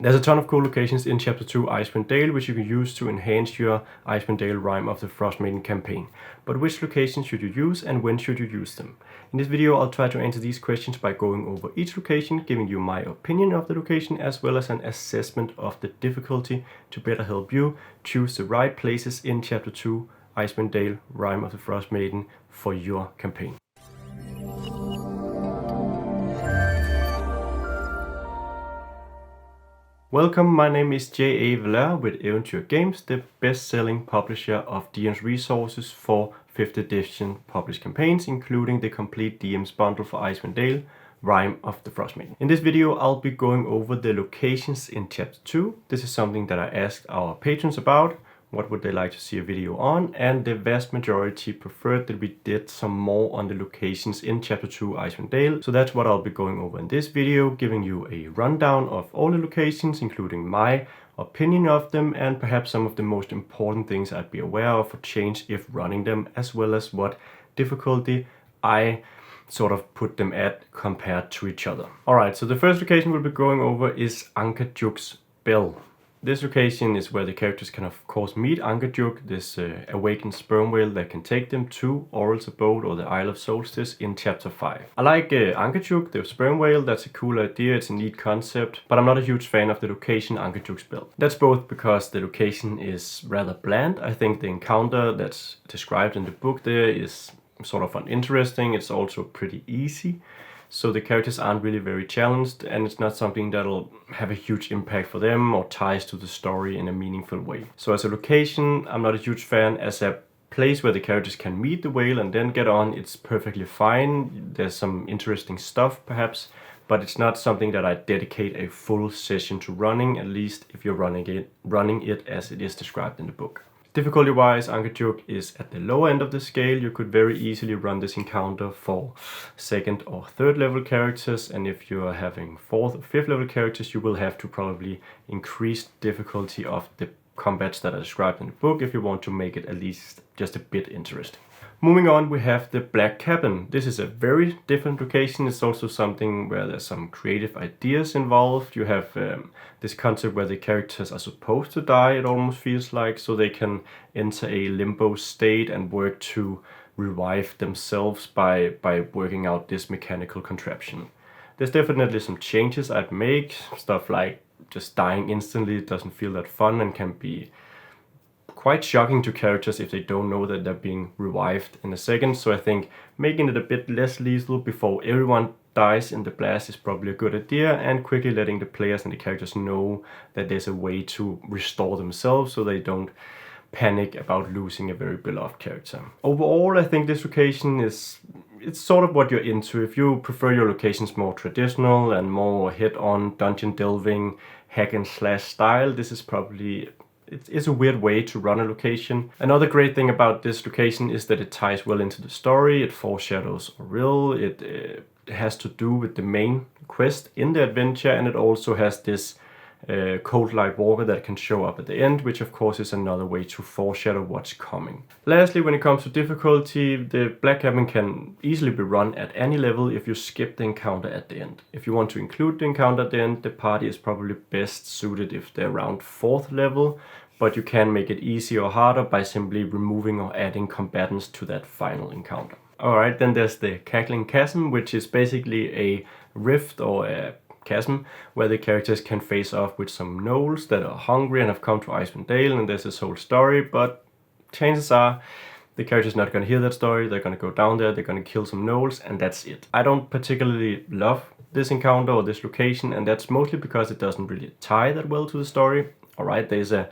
There's a ton of cool locations in Chapter 2 Icewind Dale, which you can use to enhance your Icewind Dale Rime of the Frostmaiden campaign. But which locations should you use and when should you use them? In this video I'll try to answer these questions by going over each location, giving you my opinion of the location as well as an assessment of the difficulty to better help you choose the right places in Chapter 2 Icewind Dale Rime of the Frostmaiden for your campaign. Welcome, my name is J.A. Valère with Eventyr Games, the best-selling publisher of DM's resources for 5th edition published campaigns, including the complete DM's bundle for Icewind Dale, Rime of the Frostmaiden. In this video, I'll be going over the locations in Chapter 2. This is something that I asked our patrons about. What would they like to see a video on? And the vast majority preferred that we did some more on the locations in Chapter 2 Icewind Dale. So that's what I'll be going over in this video, giving you a rundown of all the locations, including my opinion of them and perhaps some of the most important things I'd be aware of for change if running them, as well as what difficulty I sort of put them at compared to each other. Alright, so the first location we'll be going over is Angajuk's Bell. This location is where the characters can of course meet Angajuk, this awakened sperm whale that can take them to Aurel's abode or the Isle of Solstice in Chapter 5. I like Angajuk, the sperm whale. That's a cool idea, it's a neat concept, but I'm not a huge fan of the location Angajuk's Bell. That's both because the location is rather bland. I think the encounter that's described in the book there is sort of uninteresting. It's also pretty easy. So the characters aren't really very challenged, and it's not something that'll have a huge impact for them or ties to the story in a meaningful way. So as a location, I'm not a huge fan. As a place where the characters can meet the whale and then get on, it's perfectly fine. There's some interesting stuff perhaps, but it's not something that I dedicate a full session to running, at least if you're running it as it is described in the book. Difficulty-wise, Angajuk is at the lower end of the scale. You could very easily run this encounter for 2nd or 3rd level characters, and if you are having 4th or 5th level characters, you will have to probably increase difficulty of the combats that are described in the book if you want to make it at least just a bit interesting. Moving on, we have the Black Cabin. This is a very different location. It's also something where there's some creative ideas involved. You have this concept where the characters are supposed to die, it almost feels like, so they can enter a limbo state and work to revive themselves by working out this mechanical contraption. There's definitely some changes I'd make. Stuff like just dying instantly doesn't feel that fun and can be quite shocking to characters if they don't know that they're being revived in a second. So I think making it a bit less lethal before everyone dies in the blast is probably a good idea, and quickly letting the players and the characters know that there's a way to restore themselves so they don't panic about losing a very beloved character. Overall, I think this location it's sort of what you're into. If you prefer your locations more traditional and more head-on dungeon delving hack and slash style, this is probably it's a weird way to run a location. Another great thing about this location is that it ties well into the story. It foreshadows Revel. It has to do with the main quest in the adventure, and it also has this cold light walker that can show up at the end, which of course is another way to foreshadow what's coming. Lastly, when it comes to difficulty, the Black Cabin can easily be run at any level if you skip the encounter at the end. If you want to include the encounter at the end, the party is probably best suited if they're around 4th level, but you can make it easier or harder by simply removing or adding combatants to that final encounter. Alright, then there's the Cackling Chasm, which is basically a rift or a chasm where the characters can face off with some gnolls that are hungry and have come to Icewind Dale, and there's this whole story, but chances are the character's not going to hear that story. They're going to go down there, they're going to kill some gnolls, and that's it. I don't particularly love this encounter or this location, and that's mostly because it doesn't really tie that well to the story. Alright, there's a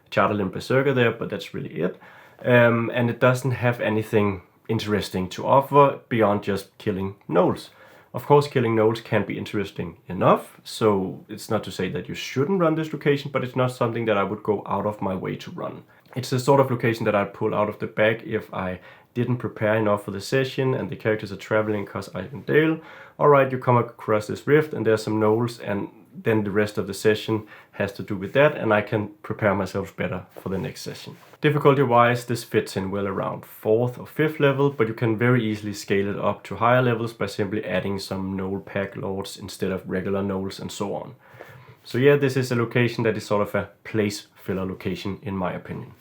Jarlmoot Berserker there, but that's really it. And it doesn't have anything interesting to offer beyond just killing gnolls. Of course, killing gnolls can be interesting enough, so it's not to say that you shouldn't run this location, but it's not something that I would go out of my way to run. It's the sort of location that I'd pull out of the bag if I didn't prepare enough for the session and the characters are traveling across Icewind Dale. Alright, you come across this rift and there's some gnolls, and then the rest of the session has to do with that, and I can prepare myself better for the next session. Difficulty wise, this fits in well around 4th or 5th level, but you can very easily scale it up to higher levels by simply adding some gnoll pack lords instead of regular gnolls and so on. So yeah, this is a location that is sort of a place filler location in my opinion.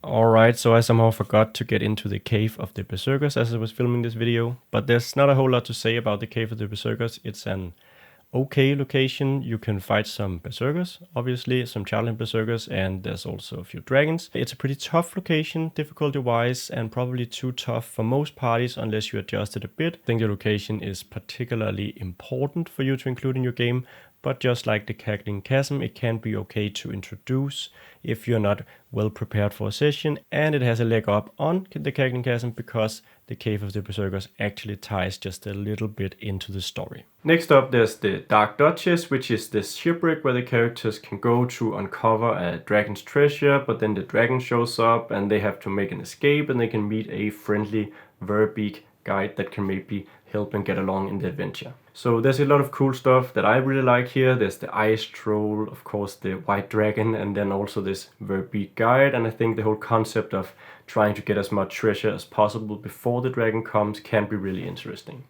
Alright, so I somehow forgot to get into the Cave of the Berserkers as I was filming this video, but there's not a whole lot to say about the Cave of the Berserkers. It's an okay location. You can fight some Berserkers, obviously, some challenge Berserkers, and there's also a few dragons. It's a pretty tough location, difficulty-wise, and probably too tough for most parties unless you adjust it a bit. I think the location is particularly important for you to include in your game, but just like the Cackling Chasm, it can be okay to introduce if you're not well prepared for a session, and it has a leg up on the Cackling Chasm because the Cave of the Berserkers actually ties just a little bit into the story. Next up, there's the Dark Duchess, which is this shipwreck where the characters can go to uncover a dragon's treasure, but then the dragon shows up and they have to make an escape, and they can meet a friendly Wyrmdoom guide that can maybe help and get along in the adventure. So there's a lot of cool stuff that I really like here. There's the ice troll, of course the white dragon, and then also this Wyrmdoom guide, and I think the whole concept of trying to get as much treasure as possible before the dragon comes can be really interesting.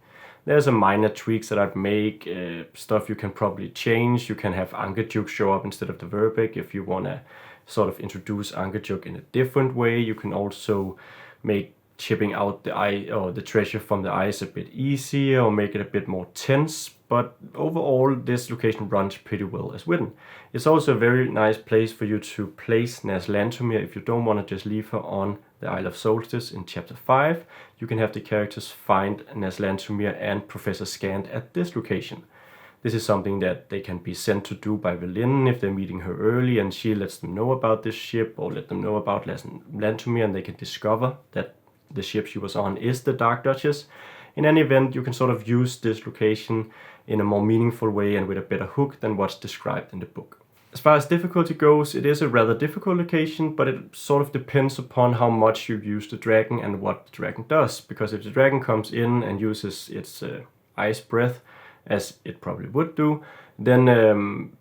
There's some minor tweaks that I'd make, stuff you can probably change. You can have Angajuk show up instead of the Wyrmdoom if you want to sort of introduce Angajuk in a different way. You can also make chipping out the treasure from the ice a bit easier or make it a bit more tense, but overall this location runs pretty well as written. It's also a very nice place for you to place Naslantomir if you don't want to just leave her on the Isle of Solstice in chapter 5. You can have the characters find Naslantomir and Professor Scant at this location. This is something that they can be sent to do by Velin if they're meeting her early and she lets them know about this ship, or let them know about Naslantomir, and they can discover that the ship she was on is the Dark Duchess. In any event, you can sort of use this location in a more meaningful way and with a better hook than what's described in the book. As far as difficulty goes, it is a rather difficult location, but it sort of depends upon how much you use the dragon and what the dragon does. Because if the dragon comes in and uses its ice breath, as it probably would do, then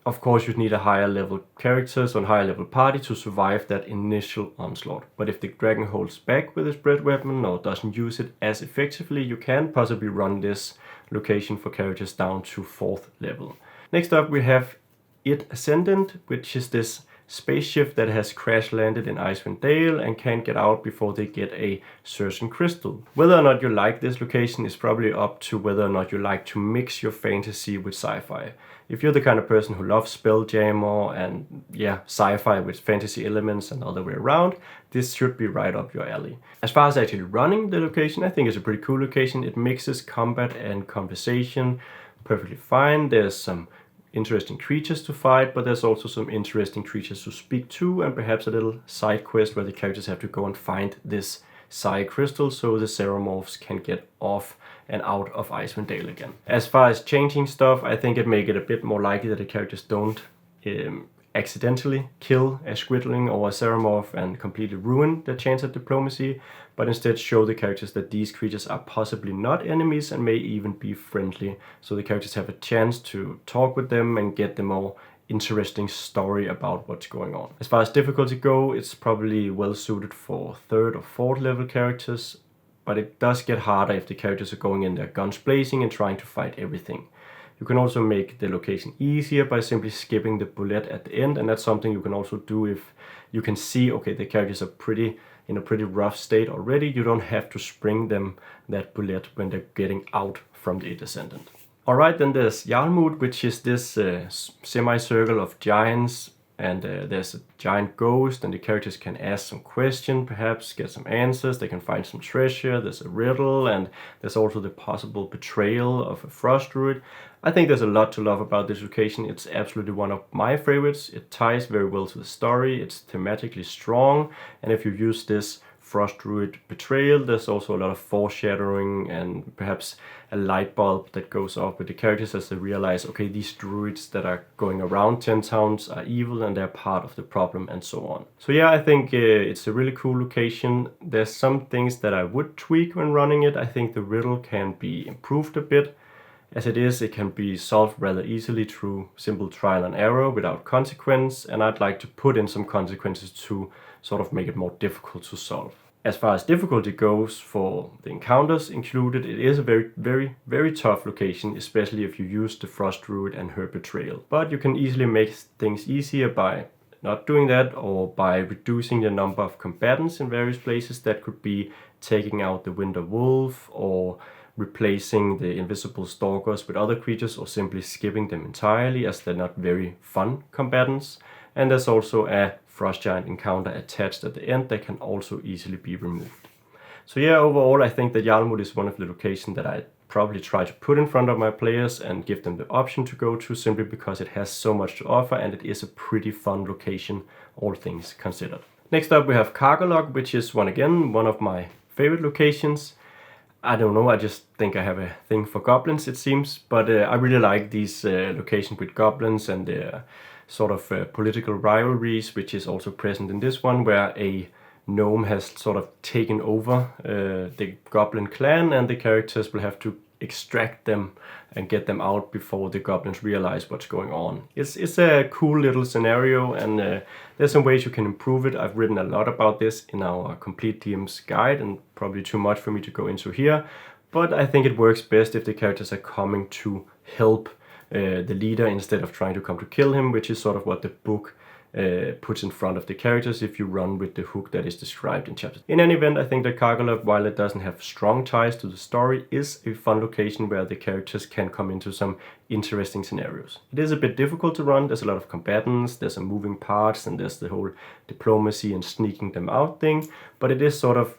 of course you'd need a higher level characters or a higher level party to survive that initial onslaught. But if the dragon holds back with his breath weapon or doesn't use it as effectively, you can possibly run this location for characters down to 4th level. Next up we have Ascendant, which is this spaceship that has crash landed in Icewind Dale and can't get out before they get a certain crystal. Whether or not you like this location is probably up to whether or not you like to mix your fantasy with sci-fi. If you're the kind of person who loves Spelljammer and sci-fi with fantasy elements and other way around, this should be right up your alley. As far as actually running the location, I think it's a pretty cool location. It mixes combat and conversation perfectly fine. There's some interesting creatures to fight, but there's also some interesting creatures to speak to, and perhaps a little side quest where the characters have to go and find this Psi crystal so the Xeromorphs can get off and out of Icewind Dale again. As far as changing stuff, I think it makes it a bit more likely that the characters don't accidentally kill a Squidling or a Xeromorph and completely ruin their chance at diplomacy, but instead show the characters that these creatures are possibly not enemies and may even be friendly, so the characters have a chance to talk with them and get the more interesting story about what's going on. As far as difficulty go, it's probably well suited for 3rd or 4th level characters, but it does get harder if the characters are going in there guns blazing and trying to fight everything. You can also make the location easier by simply skipping the bullet at the end, and that's something you can also do if you can see, okay, the characters are in a pretty rough state already. You don't have to spring them that bullet when they're getting out from the Ascendant. Alright, then there's Jarlmoot, which is this semicircle of giants, and there's a giant ghost, and the characters can ask some questions, perhaps get some answers, they can find some treasure, there's a riddle, and there's also the possible betrayal of a frost druid. I think there's a lot to love about this location. It's absolutely one of my favorites. It ties very well to the story, it's thematically strong, and if you use this Frost Druid betrayal, there's also a lot of foreshadowing and perhaps a light bulb that goes off with the characters as they realize, okay, these druids that are going around 10 towns are evil and they're part of the problem, and so on. So yeah, I think it's a really cool location. There's some things that I would tweak when running it. I think the riddle can be improved a bit. As it is, it can be solved rather easily through simple trial and error without consequence, and I'd like to put in some consequences to sort of make it more difficult to solve. as far as difficulty goes for the encounters included, it is a very tough location, especially if you use the Frost Druid and her Betrayal. But you can easily make things easier by not doing that, or by reducing the number of combatants in various places. That could be taking out the Winter Wolf, or replacing the invisible stalkers with other creatures, or simply skipping them entirely as they're not very fun combatants. And there's also a Frost Giant encounter attached at the end that can also easily be removed. So yeah, overall I think that Jarlmoot is one of the locations that I probably try to put in front of my players and give them the option to go to, simply because it has so much to offer and it is a pretty fun location, all things considered. Next up we have Karkolohk, which is one of my favorite locations. I don't know, I just think I have a thing for goblins, it seems, but I really like these locations with goblins and their sort of political rivalries, which is also present in this one, where a gnome has sort of taken over the goblin clan, and the characters will have to extract them and get them out before the goblins realize what's going on. It's a cool little scenario, and there's some ways you can improve it. I've written a lot about this in our Complete DM's guide, and probably too much for me to go into here, but I think it works best if the characters are coming to help the leader instead of trying to come to kill him, which is sort of what the book puts in front of the characters if you run with the hook that is described in chapter. In any event, I think that Karkolohk, while it doesn't have strong ties to the story, is a fun location where the characters can come into some interesting scenarios. It is a bit difficult to run, there's a lot of combatants, there's some moving parts, and there's the whole diplomacy and sneaking them out thing, but it is sort of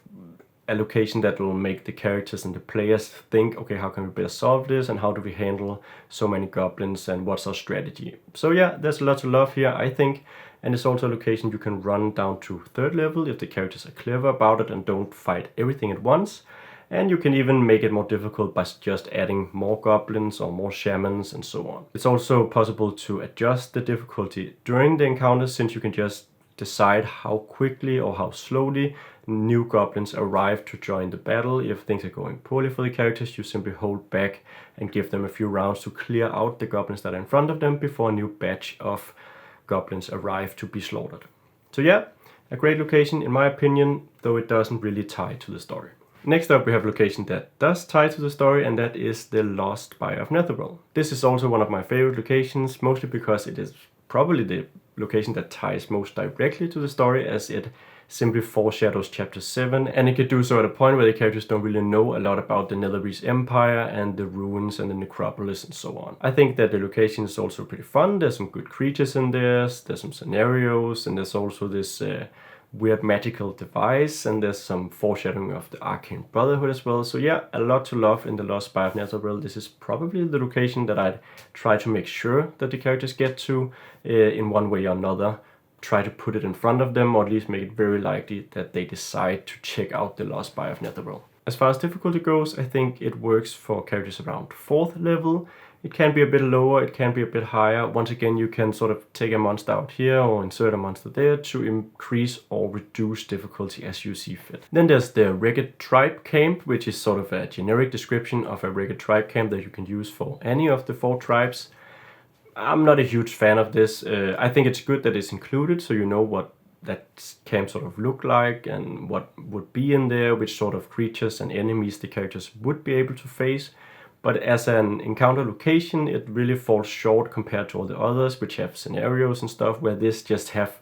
a location that will make the characters and the players think, okay, how can we better solve this, and how do we handle so many goblins, and what's our strategy? So yeah, there's a lot to love here, I think, and it's also a location you can run down to 3rd level if the characters are clever about it and don't fight everything at once. And you can even make it more difficult by just adding more goblins or more shamans and so on. It's also possible to adjust the difficulty during the encounters, since you can just decide how quickly or how slowly new goblins arrive to join the battle. If things are going poorly for the characters, you simply hold back and give them a few rounds to clear out the goblins that are in front of them before a new batch of goblins arrive to be slaughtered. So yeah, a great location in my opinion, though it doesn't really tie to the story. Next up we have a location that does tie to the story, and that is the Lost Spire of Netheril. This is also one of my favorite locations, mostly because it is probably the location that ties most directly to the story, as it simply foreshadows chapter 7, and it can do so at a point where the characters don't really know a lot about the Netherese Empire and the ruins and the necropolis and so on. I think that the location is also pretty fun. There's some good creatures in there's some scenarios, and there's also this weird magical device, and there's some foreshadowing of the Arcane Brotherhood as well. So yeah, a lot to love in the Lost Spire of Netheril. This is probably the location that I'd try to make sure that the characters get to in one way or another. Try to put it in front of them, or at least make it very likely that they decide to check out the Lost Spire of Netheril. As far as difficulty goes, I think it works for characters around 4th level. It can be a bit lower, it can be a bit higher. Once again, you can sort of take a monster out here or insert a monster there to increase or reduce difficulty as you see fit. Then there's the Reghed Tribe Camp, which is sort of a generic description of a Reghed Tribe Camp that you can use for any of the 4 tribes. I'm not a huge fan of this. I think it's good that it's included, so you know what that camp sort of look like and what would be in there, which sort of creatures and enemies the characters would be able to face. But as an encounter location, it really falls short compared to all the others, which have scenarios and stuff, where this just have,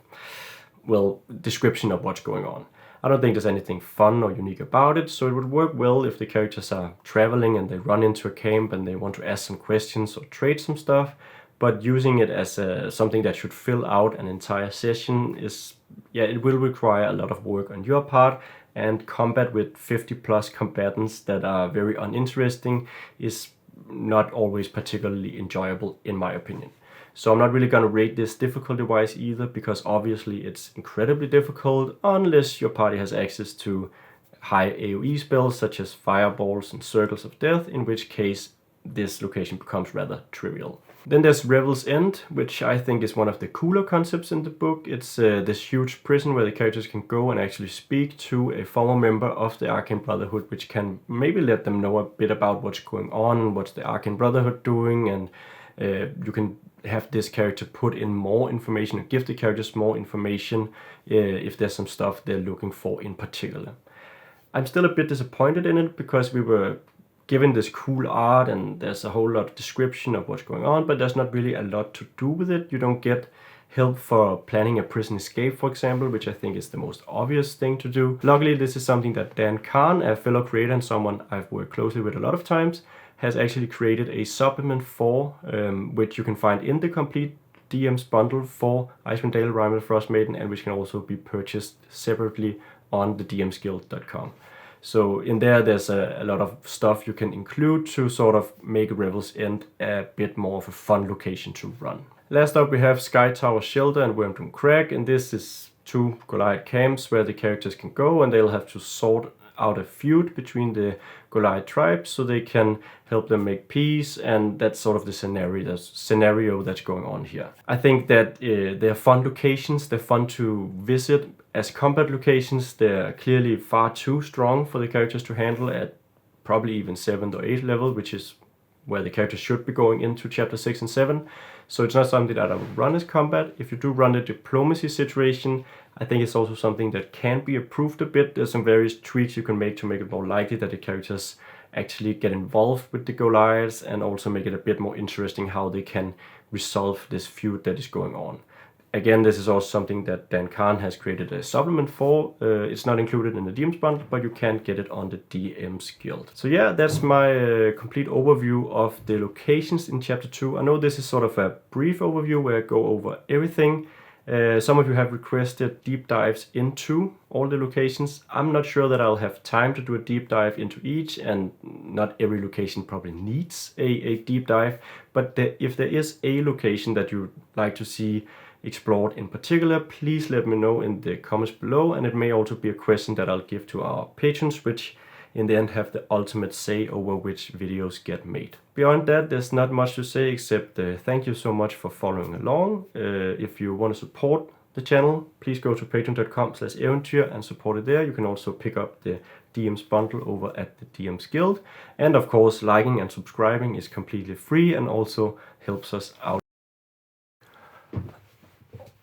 well, description of what's going on. I don't think there's anything fun or unique about it, so it would work well if the characters are traveling and they run into a camp and they want to ask some questions or trade some stuff. But using it as something that should fill out an entire session is, yeah, it will require a lot of work on your part, and combat with 50 plus combatants that are very uninteresting is not always particularly enjoyable in my opinion. So I'm not really going to rate this difficulty wise either, because obviously it's incredibly difficult unless your party has access to high AoE spells such as fireballs and circles of death, in which case this location becomes rather trivial. Then there's Revel's End, which I think is one of the cooler concepts in the book. It's this huge prison where the characters can go and actually speak to a former member of the Arcane Brotherhood, which can maybe let them know a bit about what's going on, what's the Arcane Brotherhood doing, and you can have this character put in more information and give the characters more information if there's some stuff they're looking for in particular. I'm still a bit disappointed in it because we were given this cool art and there's a whole lot of description of what's going on, but there's not really a lot to do with it. You don't get help for planning a prison escape, for example, which I think is the most obvious thing to do. Luckily, this is something that Dan Khan, a fellow creator and someone I've worked closely with a lot of times, has actually created a supplement for, which you can find in the complete DM's bundle for Icewind Dale, Rime, and Frostmaiden, and which can also be purchased separately on the dmsguild.com. So in there's a lot of stuff you can include to sort of make Revel's End a bit more of a fun location to run. Last up we have Skytower Shelter and Wyrmdoom Crag, and this is 2 Goliath camps where the characters can go and they'll have to sort out a feud between the Goliath tribes so they can help them make peace, and that's sort of the scenario that's going on here. I think that they're fun locations, they're fun to visit. As combat locations, they're clearly far too strong for the characters to handle at probably even 7th or 8th level, which is where the characters should be going into chapter 6 and 7. So it's not something that I would run as combat. If you do run the diplomacy situation, I think it's also something that can be improved a bit. There's some various tweaks you can make to make it more likely that the characters actually get involved with the Goliaths, and also make it a bit more interesting how they can resolve this feud that is going on. Again, this is also something that Dan Khan has created a supplement for. It's not included in the DM's bundle, but you can get it on the DM's Guild. So yeah, that's my complete overview of the locations in Chapter 2. I know this is sort of a brief overview where I go over everything. Some of you have requested deep dives into all the locations. I'm not sure that I'll have time to do a deep dive into each, and not every location probably needs a deep dive. But if there is a location that you'd like to see explored in particular, please let me know in the comments below, and it may also be a question that I'll give to our patrons, which in the end have the ultimate say over which videos get made. Beyond that, there's not much to say except thank you so much for following along. If you want to support the channel, please go to patreon.com/eventyr and support it there. You can also pick up the DM's bundle over at the DM's Guild. And of course, liking and subscribing is completely free and also helps us out.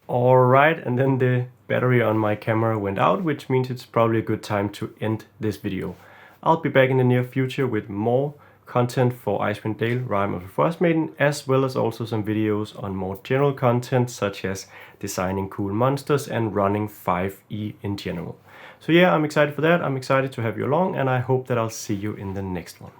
Alright, and then the battery on my camera went out, which means it's probably a good time to end this video. I'll be back in the near future with more content for Icewind Dale, Rime of the Frostmaiden, as well as also some videos on more general content such as designing cool monsters and running 5e in general. So yeah, I'm excited for that, I'm excited to have you along, and I hope that I'll see you in the next one.